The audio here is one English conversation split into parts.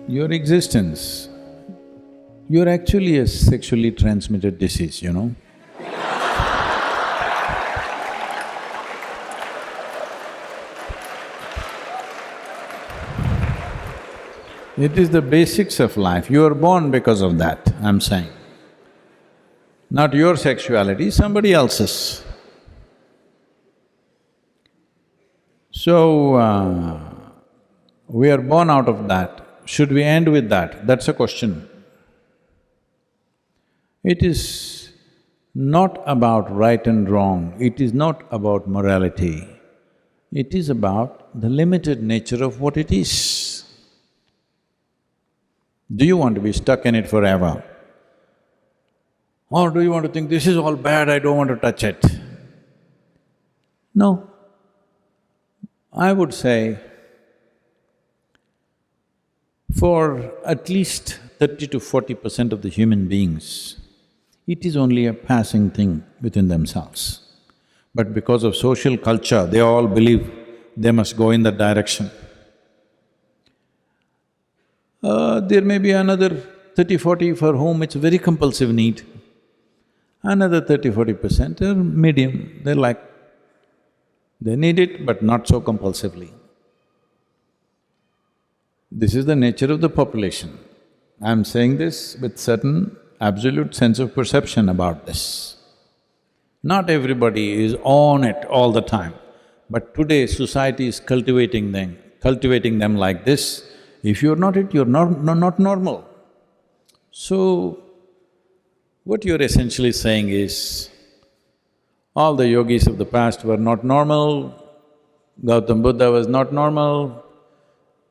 Your existence, you're actually a sexually transmitted disease, you know. It is the basics of life. You are born because of that, I'm saying. Not your sexuality, somebody else's. So, we are born out of that. Should we end with that? That's a question. It is not about right and wrong, it is not about morality. It is about the limited nature of what it is. Do you want to be stuck in it forever? Or do you want to think, this is all bad, I don't want to touch it? No. I would say, for at least 30 to 40% of the human beings, it is only a passing thing within themselves. But because of social culture, they all believe they must go in that direction. There may be another 30-40 for whom it's a very compulsive need. Another 30-40% are medium, they're like, they need it but not so compulsively. This is the nature of the population. I'm saying this with certain absolute sense of perception about this. Not everybody is on it all the time, but today society is cultivating them like this. If you're not it, you're not normal. So, what you're essentially saying is, all the yogis of the past were not normal, Gautam Buddha was not normal,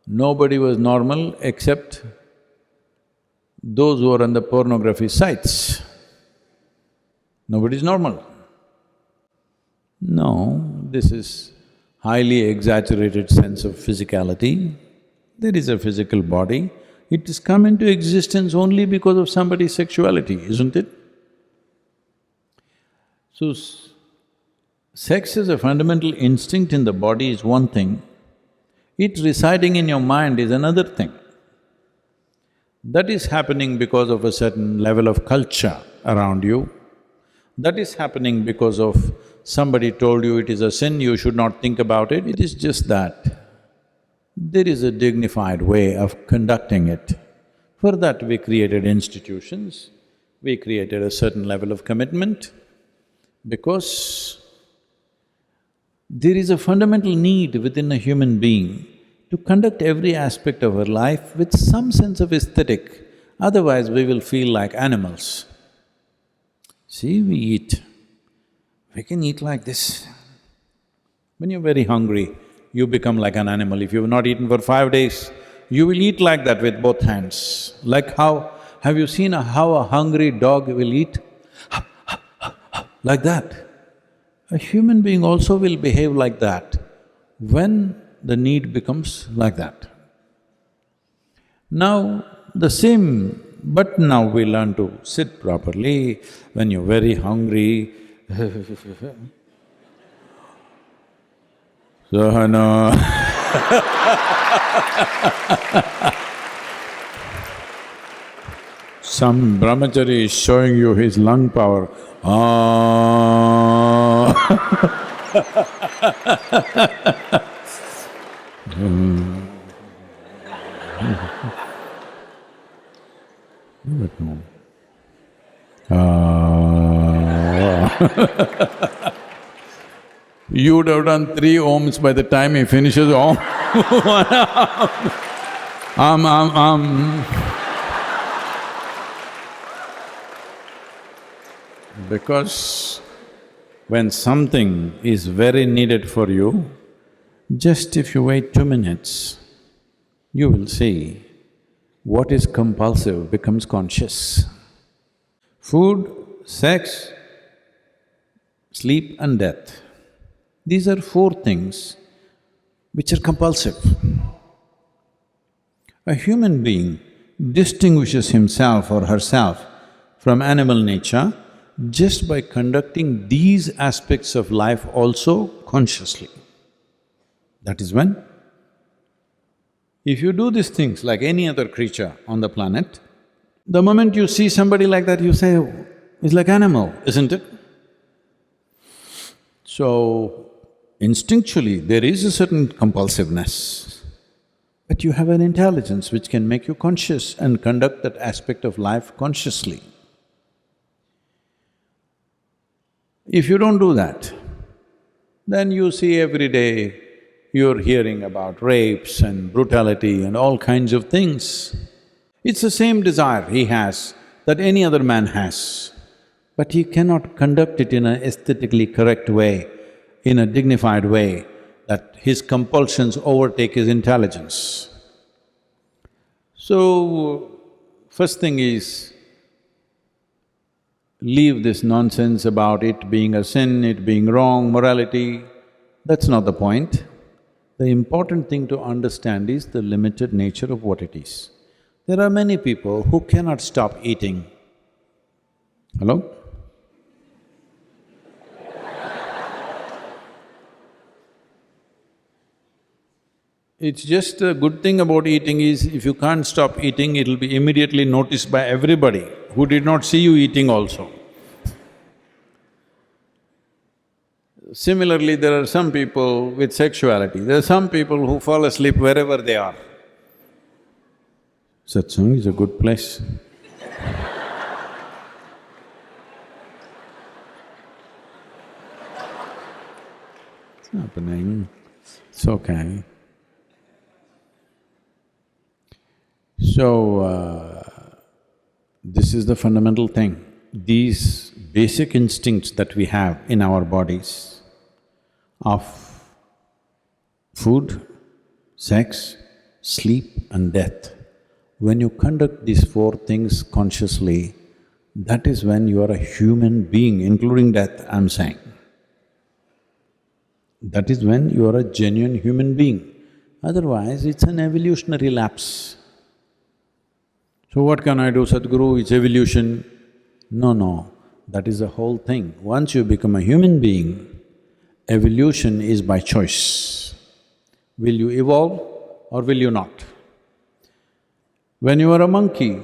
nobody was normal except those who are on the pornography sites. Nobody's normal. No, this is highly exaggerated sense of physicality. There is a physical body, it has come into existence only because of somebody's sexuality, isn't it? So, sex as a fundamental instinct in the body is one thing, it residing in your mind is another thing. That is happening because of a certain level of culture around you. That is happening because of somebody told you it is a sin, you should not think about it. It is just that there is a dignified way of conducting it. For that we created institutions, we created a certain level of commitment, because there is a fundamental need within a human being to conduct every aspect of our life with some sense of aesthetic, otherwise we will feel like animals. See, we eat, we can eat like this. When you're very hungry, you become like an animal. If you've not eaten for 5 days, you will eat like that with both hands. Like how… have you seen how a hungry dog will eat? Like that. A human being also will behave like that when the need becomes like that. Now, the same… but now we learn to sit properly. When you're very hungry, Sahana some brahmachari is showing you his lung power. But no. You would have done 3 ohms by the time he finishes om. Because when something is very needed for you, just if you wait 2 minutes, you will see what is compulsive becomes conscious. Food, sex, sleep and death. These are 4 things which are compulsive. A human being distinguishes himself or herself from animal nature just by conducting these aspects of life also consciously. That is when, if you do these things like any other creature on the planet, the moment you see somebody like that, you say, oh, he's like animal, isn't it? So, instinctually, there is a certain compulsiveness, but you have an intelligence which can make you conscious and conduct that aspect of life consciously. If you don't do that, then you see every day you're hearing about rapes and brutality and all kinds of things. It's the same desire he has that any other man has, but he cannot conduct it in an aesthetically correct way, in a dignified way, that his compulsions overtake his intelligence. So, first thing is, leave this nonsense about it being a sin, it being wrong, morality. That's not the point. The important thing to understand is the limited nature of what it is. There are many people who cannot stop eating. Hello? It's just a good thing about eating is, if you can't stop eating, it'll be immediately noticed by everybody who did not see you eating also. Similarly, there are some people with sexuality, there are some people who fall asleep wherever they are. Satsang is a good place. It's happening, it's okay. So, this is the fundamental thing. These basic instincts that we have in our bodies of food, sex, sleep and death, when you conduct these four things consciously, that is when you are a human being, including death, I'm saying. That is when you are a genuine human being. Otherwise, it's an evolutionary lapse. So what can I do, Sadhguru? It's evolution. No, that is the whole thing. Once you become a human being, evolution is by choice. Will you evolve or will you not? When you were a monkey,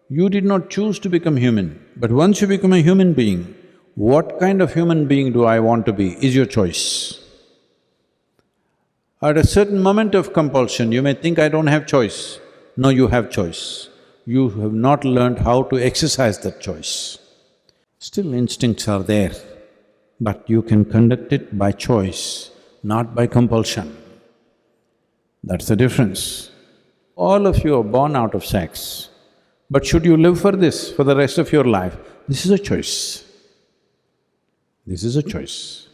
you did not choose to become human, but once you become a human being, what kind of human being do I want to be is your choice. At a certain moment of compulsion, you may think, I don't have choice. No, you have choice. You have not learned how to exercise that choice. Still instincts are there, but you can conduct it by choice, not by compulsion. That's the difference. All of you are born out of sex, but should you live for this for the rest of your life? This is a choice. This is a choice.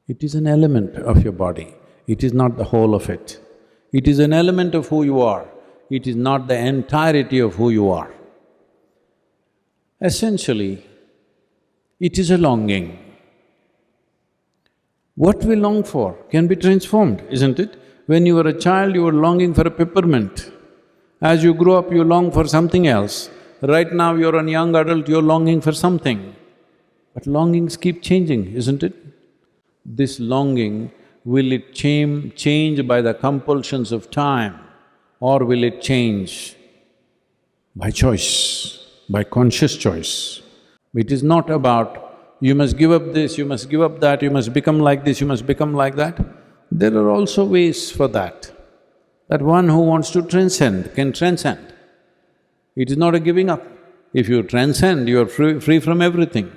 It is an element of your body, it is not the whole of it. It is an element of who you are, it is not the entirety of who you are. Essentially, it is a longing. What we long for can be transformed, isn't it? When you were a child, you were longing for a peppermint. As you grow up, you long for something else. Right now, you're a young adult, you're longing for something. But longings keep changing, isn't it? This longing, will it change by the compulsions of time, or will it change by choice, by conscious choice? It is not about, you must give up this, you must give up that, you must become like this, you must become like that. There are also ways for that. That one who wants to transcend can transcend. It is not a giving up. If you transcend, you are free from everything.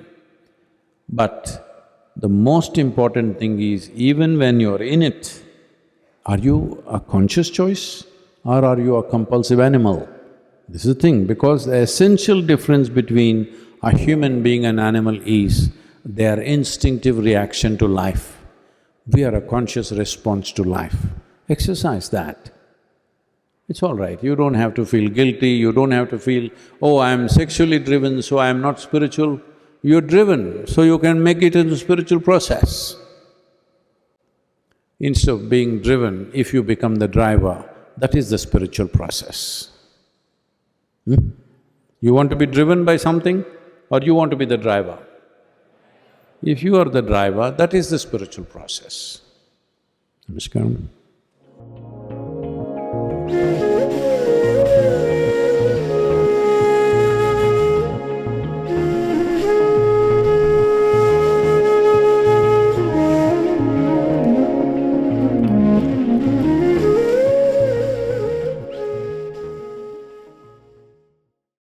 But the most important thing is, even when you're in it, are you a conscious choice or are you a compulsive animal? This is the thing, because the essential difference between a human being and animal is their instinctive reaction to life. We are a conscious response to life. Exercise that. It's all right, you don't have to feel guilty, you don't have to feel, oh, I'm sexually driven, so I'm not spiritual. You're driven, so you can make it into a spiritual process. Instead of being driven, if you become the driver, that is the spiritual process. You want to be driven by something? or you want to be the driver? If you are the driver, that is the spiritual process. Namaskaram.